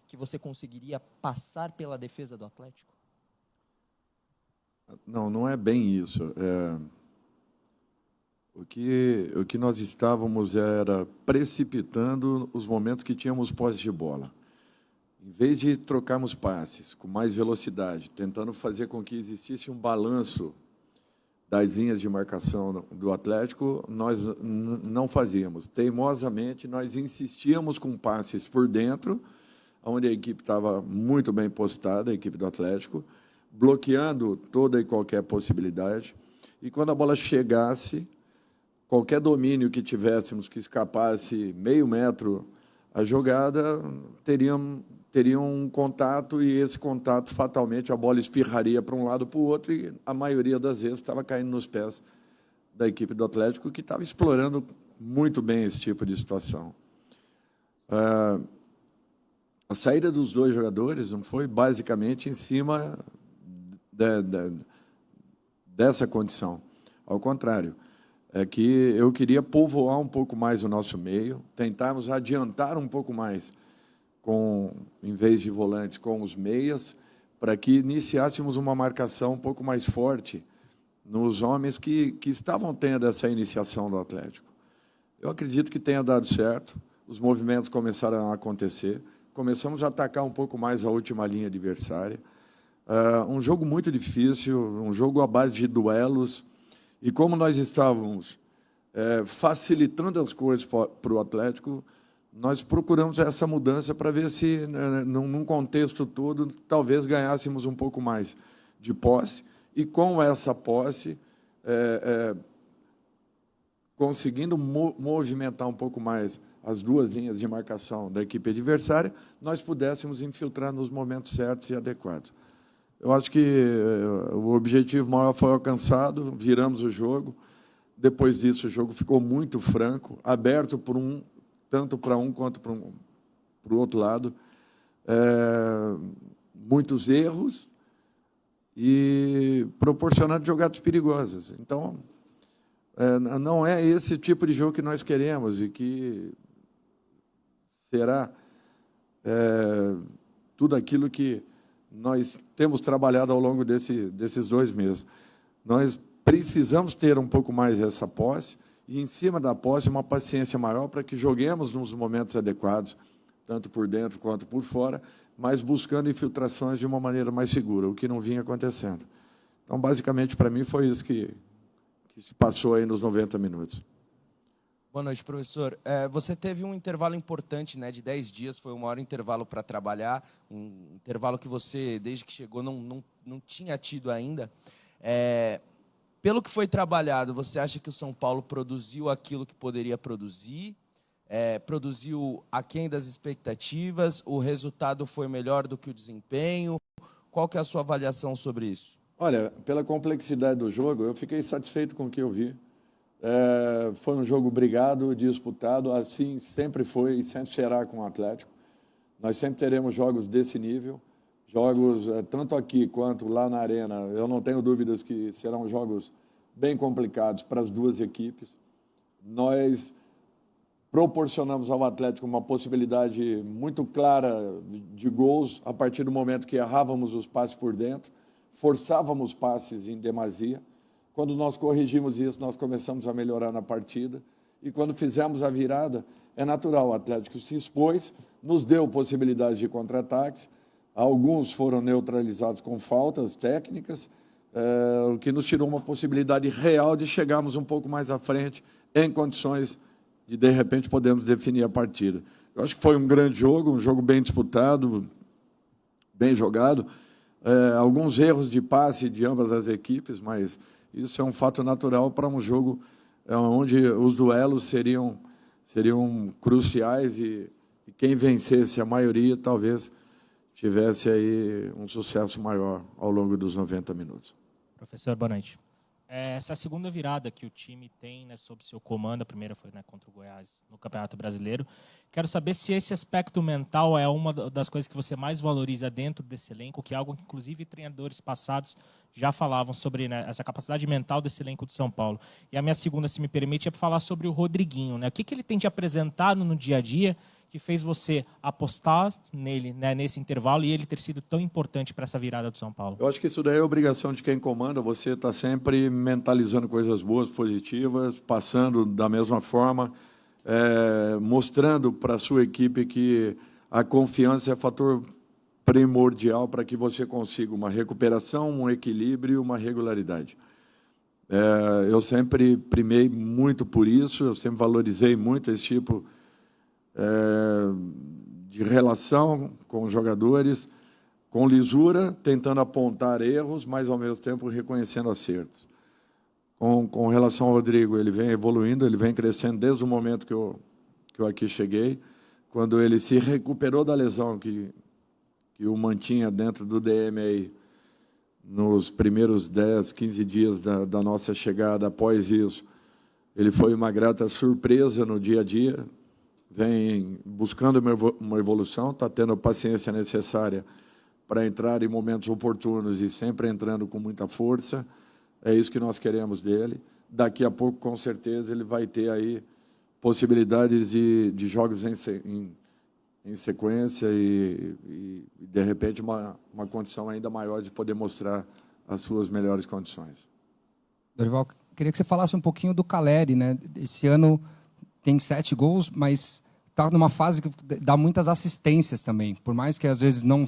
que você conseguiria passar pela defesa do Atlético? Não, não é bem isso. O que nós estávamos era precipitando os momentos que tínhamos posse de bola. Em vez de trocarmos passes com mais velocidade, tentando fazer com que existisse um balanço das linhas de marcação do Atlético, nós não fazíamos. Teimosamente, nós insistíamos com passes por dentro, onde a equipe estava muito bem postada, a equipe do Atlético, bloqueando toda e qualquer possibilidade. E quando a bola chegasse, qualquer domínio que tivéssemos que escapasse meio metro a jogada, teria um contato, e esse contato, fatalmente, a bola espirraria para um lado para o outro, e a maioria das vezes estava caindo nos pés da equipe do Atlético, que estava explorando muito bem esse tipo de situação. A saída dos dois jogadores não foi basicamente em cima dessa condição. Ao contrário, é que eu queria povoar um pouco mais o nosso meio, tentarmos adiantar um pouco mais, em vez de volantes, com os meias, para que iniciássemos uma marcação um pouco mais forte nos homens que estavam tendo essa iniciação do Atlético. Eu acredito que tenha dado certo, os movimentos começaram a acontecer, começamos a atacar um pouco mais a última linha adversária. Um jogo muito difícil, um jogo à base de duelos, e como nós estávamos facilitando as coisas para o Atlético, nós procuramos essa mudança para ver se, num contexto todo, talvez ganhássemos um pouco mais de posse, e com essa posse, conseguindo movimentar um pouco mais as duas linhas de marcação da equipe adversária, nós pudéssemos infiltrar nos momentos certos e adequados. Eu acho que o objetivo maior foi alcançado, viramos o jogo. Depois disso, o jogo ficou muito franco, aberto tanto para um quanto para o outro lado. Muitos erros e proporcionando jogadas perigosas. Então, não é esse tipo de jogo que nós queremos, e que será tudo aquilo que nós temos trabalhado ao longo desses 2 meses. Nós precisamos ter um pouco mais essa posse, e, em cima da posse, uma paciência maior para que joguemos nos momentos adequados, tanto por dentro quanto por fora, mas buscando infiltrações de uma maneira mais segura, o que não vinha acontecendo. Então, basicamente, para mim, foi isso que se passou aí nos 90 minutos. Boa noite, professor. Você teve um intervalo importante, né, de 10 dias, foi o maior intervalo para trabalhar, um intervalo que você, desde que chegou, não tinha tido ainda. Pelo que foi trabalhado, você acha que o São Paulo produziu aquilo que poderia produzir? Produziu aquém das expectativas? O resultado foi melhor do que o desempenho? Qual que é a sua avaliação sobre isso? Olha, pela complexidade do jogo, eu fiquei satisfeito com o que eu vi. Foi um jogo brigado, disputado, assim sempre foi e sempre será com o Atlético. Nós sempre teremos jogos desse nível, jogos tanto aqui quanto lá na Arena. Eu não tenho dúvidas que serão jogos bem complicados para as duas equipes. Nós proporcionamos ao Atlético uma possibilidade muito clara de gols a partir do momento que errávamos os passes por dentro, forçávamos passes em demasia. Quando nós corrigimos isso, nós começamos a melhorar na partida. E quando fizemos a virada, é natural, o Atlético se expôs, nos deu possibilidades de contra-ataques. Alguns foram neutralizados com faltas técnicas, o que nos tirou uma possibilidade real de chegarmos um pouco mais à frente, em condições de repente, podermos definir a partida. Eu acho que foi um grande jogo, um jogo bem disputado, bem jogado. Alguns erros de passe de ambas as equipes, mas isso é um fato natural para um jogo onde os duelos seriam cruciais, e quem vencesse a maioria talvez tivesse aí um sucesso maior ao longo dos 90 minutos. Professor, boa noite. Essa segunda virada que o time tem, né, sob seu comando, a primeira foi, né, contra o Goiás no Campeonato Brasileiro. Quero saber se esse aspecto mental é uma das coisas que você mais valoriza dentro desse elenco, que é algo que, inclusive, treinadores passados já falavam sobre, né, essa capacidade mental desse elenco do São Paulo. E a minha segunda, se me permite, é falar sobre o Rodriguinho, né? O que ele tem te apresentado no dia a dia que fez você apostar nele, né, nesse intervalo e ele ter sido tão importante para essa virada do São Paulo? Eu acho que isso daí é obrigação de quem comanda. Você está sempre mentalizando coisas boas, positivas, passando da mesma forma, mostrando para a sua equipe que a confiança é fator primordial para que você consiga uma recuperação, um equilíbrio e uma regularidade. Eu sempre primei muito por isso, eu sempre valorizei muito esse tipo de relação com os jogadores, com lisura, tentando apontar erros, mas, ao mesmo tempo, reconhecendo acertos. Com relação ao Rodrigo, ele vem evoluindo, ele vem crescendo desde o momento que eu aqui cheguei, quando ele se recuperou da lesão que o mantinha dentro do DMI nos primeiros 10, 15 dias da nossa chegada. Após isso, ele foi uma grata surpresa no dia a dia, vem buscando uma evolução, está tendo a paciência necessária para entrar em momentos oportunos e sempre entrando com muita força. É isso que nós queremos dele. Daqui a pouco, com certeza, ele vai ter aí possibilidades de jogos em sequência e, de repente, uma condição ainda maior de poder mostrar as suas melhores condições. Dorival, queria que você falasse um pouquinho do Caleri, né? Esse ano tem 7 gols, mas está numa fase que dá muitas assistências também. Por mais que às vezes não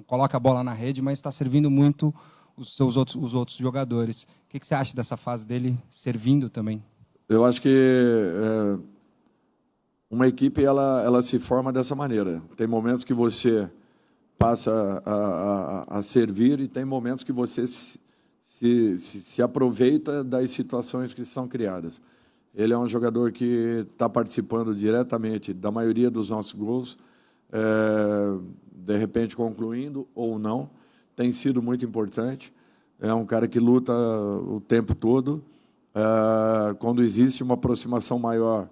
coloca a bola na rede, mas está servindo muito os outros jogadores. O que você acha dessa fase dele servindo também? Eu acho que uma equipe ela se forma dessa maneira. Tem momentos que você passa a servir e tem momentos que você se aproveita das situações que são criadas. Ele é um jogador que está participando diretamente da maioria dos nossos gols, de repente concluindo ou não. Tem sido muito importante. É um cara que luta o tempo todo. Quando existe uma aproximação maior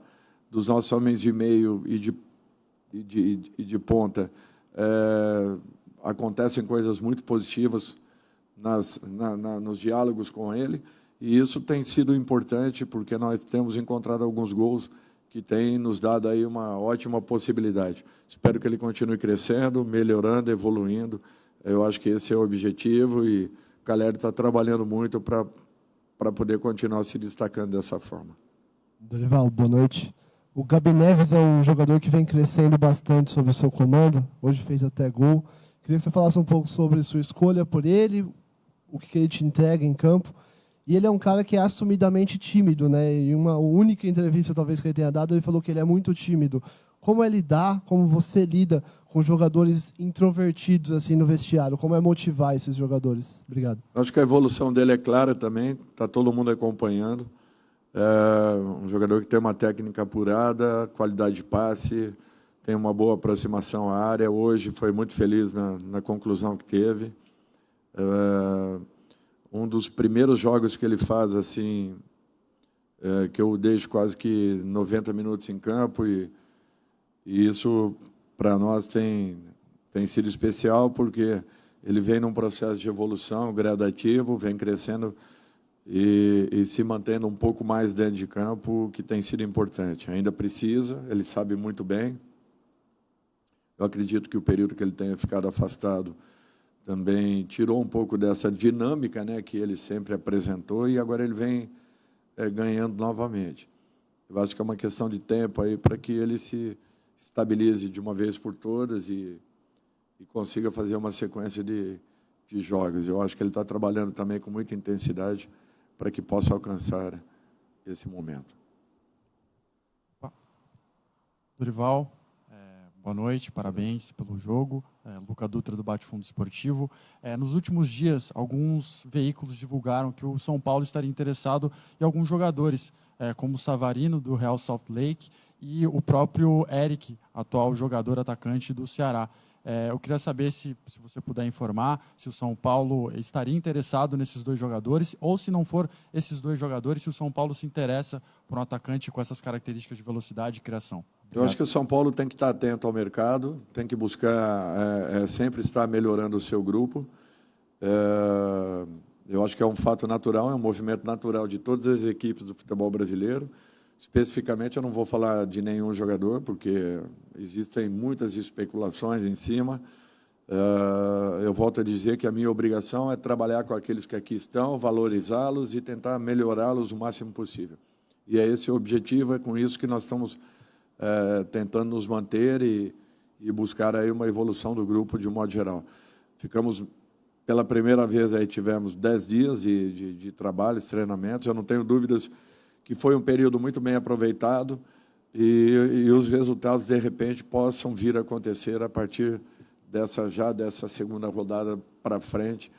dos nossos homens de meio e de ponta, acontecem coisas muito positivas nos diálogos com ele, e isso tem sido importante porque nós temos encontrado alguns gols que têm nos dado aí uma ótima possibilidade. Espero que ele continue crescendo, melhorando, evoluindo. Eu acho que esse é o objetivo e o Caleri está trabalhando muito para poder continuar se destacando dessa forma. Dorival, boa noite. O Gabi Neves é um jogador que vem crescendo bastante sob o seu comando. Hoje fez até gol. Queria que você falasse um pouco sobre sua escolha por ele, o que ele te entrega em campo. E ele é um cara que é assumidamente tímido, né? Em uma única entrevista, talvez, que ele tenha dado, ele falou que ele é muito tímido. Como é lidar, como você lida com jogadores introvertidos assim no vestiário? Como é motivar esses jogadores? Obrigado. Acho que a evolução dele é clara também, está todo mundo acompanhando. É um jogador que tem uma técnica apurada, qualidade de passe, tem uma boa aproximação à área. Hoje foi muito feliz na conclusão que teve. Um dos primeiros jogos que ele faz, assim, que eu deixo quase que 90 minutos em campo, e isso, para nós, tem sido especial, porque ele vem num processo de evolução gradativo, vem crescendo e se mantendo um pouco mais dentro de campo, o que tem sido importante. Ainda precisa, ele sabe muito bem. Eu acredito que o período que ele tenha ficado afastado também tirou um pouco dessa dinâmica, né, que ele sempre apresentou, e agora ele vem ganhando novamente. Eu acho que é uma questão de tempo aí para que ele se estabilize de uma vez por todas e consiga fazer uma sequência de jogos. Eu acho que ele está trabalhando também com muita intensidade para que possa alcançar esse momento. Dorival, boa noite, parabéns pelo jogo. Luca Dutra, do Bate Fundo Esportivo. Nos últimos dias, alguns veículos divulgaram que o São Paulo estaria interessado em alguns jogadores, como o Savarino, do Real Salt Lake, e o próprio Eric, atual jogador atacante do Ceará. Eu queria saber se você puder informar se o São Paulo estaria interessado nesses dois jogadores, ou, se não for esses dois jogadores, se o São Paulo se interessa por um atacante com essas características de velocidade e criação. Eu acho que o São Paulo tem que estar atento ao mercado, tem que buscar sempre estar melhorando o seu grupo. Eu acho que é um fato natural, é um movimento natural de todas as equipes do futebol brasileiro. Especificamente, eu não vou falar de nenhum jogador, porque existem muitas especulações em cima. Eu volto a dizer que a minha obrigação é trabalhar com aqueles que aqui estão, valorizá-los e tentar melhorá-los o máximo possível. E é esse o objetivo, é com isso que nós estamos tentando nos manter e buscar aí uma evolução do grupo de um modo geral. Ficamos, pela primeira vez, aí tivemos 10 dias de trabalhos, treinamentos. Eu não tenho dúvidas que foi um período muito bem aproveitado e os resultados, de repente, possam vir a acontecer a partir dessa segunda rodada para frente,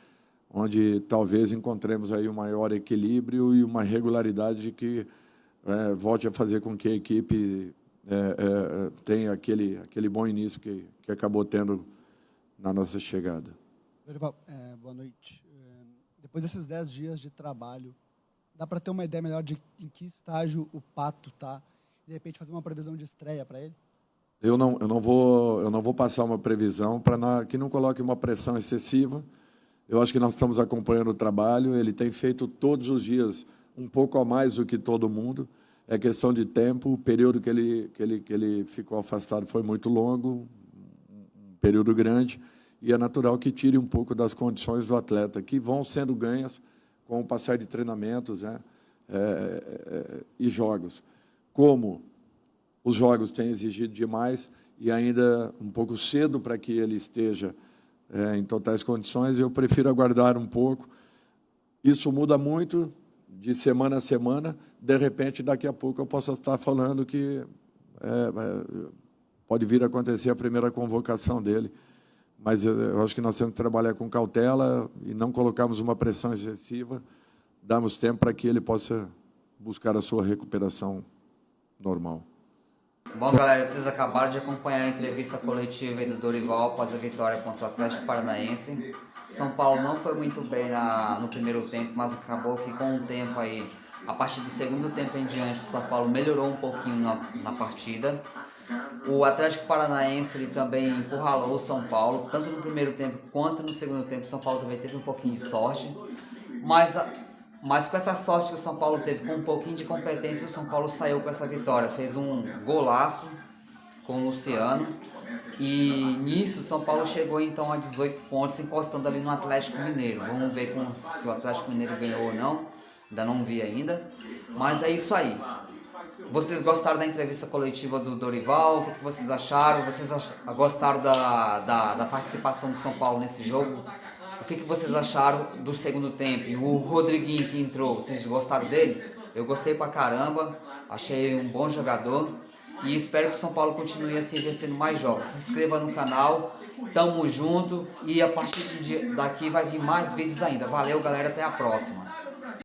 onde talvez encontremos aí um maior equilíbrio e uma regularidade que volte a fazer com que a equipe tenha aquele bom início que acabou tendo na nossa chegada. Dorival, boa noite. Depois desses 10 dias de trabalho, dá para ter uma ideia melhor de em que estágio o Pato está, de repente fazer uma previsão de estreia para ele? Eu não vou passar uma previsão para que não coloque uma pressão excessiva. Eu acho que nós estamos acompanhando o trabalho. Ele tem feito todos os dias um pouco a mais do que todo mundo. É questão de tempo. O período que ele ficou afastado foi muito longo, um período grande, e é natural que tire um pouco das condições do atleta, que vão sendo ganhas com o passar de treinamentos e jogos. Como os jogos têm exigido demais e ainda um pouco cedo para que ele esteja em totais condições, eu prefiro aguardar um pouco. Isso muda muito de semana a semana. De repente, daqui a pouco, eu posso estar falando que pode vir a acontecer a primeira convocação dele. Mas eu acho que nós temos que trabalhar com cautela e não colocarmos uma pressão excessiva, darmos tempo para que ele possa buscar a sua recuperação normal. Bom, galera, vocês acabaram de acompanhar a entrevista coletiva do Dorival após a vitória contra o Atlético Paranaense. São Paulo não foi muito bem no primeiro tempo, mas acabou que com o tempo aí, a partir do segundo tempo em diante, o São Paulo melhorou um pouquinho na partida. O Atlético Paranaense ele também encurralou o São Paulo, tanto no primeiro tempo quanto no segundo tempo. O São Paulo também teve um pouquinho de sorte, mas com essa sorte que o São Paulo teve, com um pouquinho de competência, o São Paulo saiu com essa vitória. Fez um golaço com o Luciano. E nisso o São Paulo chegou então a 18 pontos, encostando ali no Atlético Mineiro. Vamos ver se o Atlético Mineiro ganhou ou não. Ainda não vi ainda. Mas é isso aí. Vocês gostaram da entrevista coletiva do Dorival? O que vocês acharam? Vocês gostaram da participação do São Paulo nesse jogo? O que vocês acharam do segundo tempo? O Rodriguinho que entrou, vocês gostaram dele? Eu gostei pra caramba, achei um bom jogador e espero que o São Paulo continue assim vencendo mais jogos. Se inscreva no canal, tamo junto e a partir daqui vai vir mais vídeos ainda. Valeu, galera, até a próxima.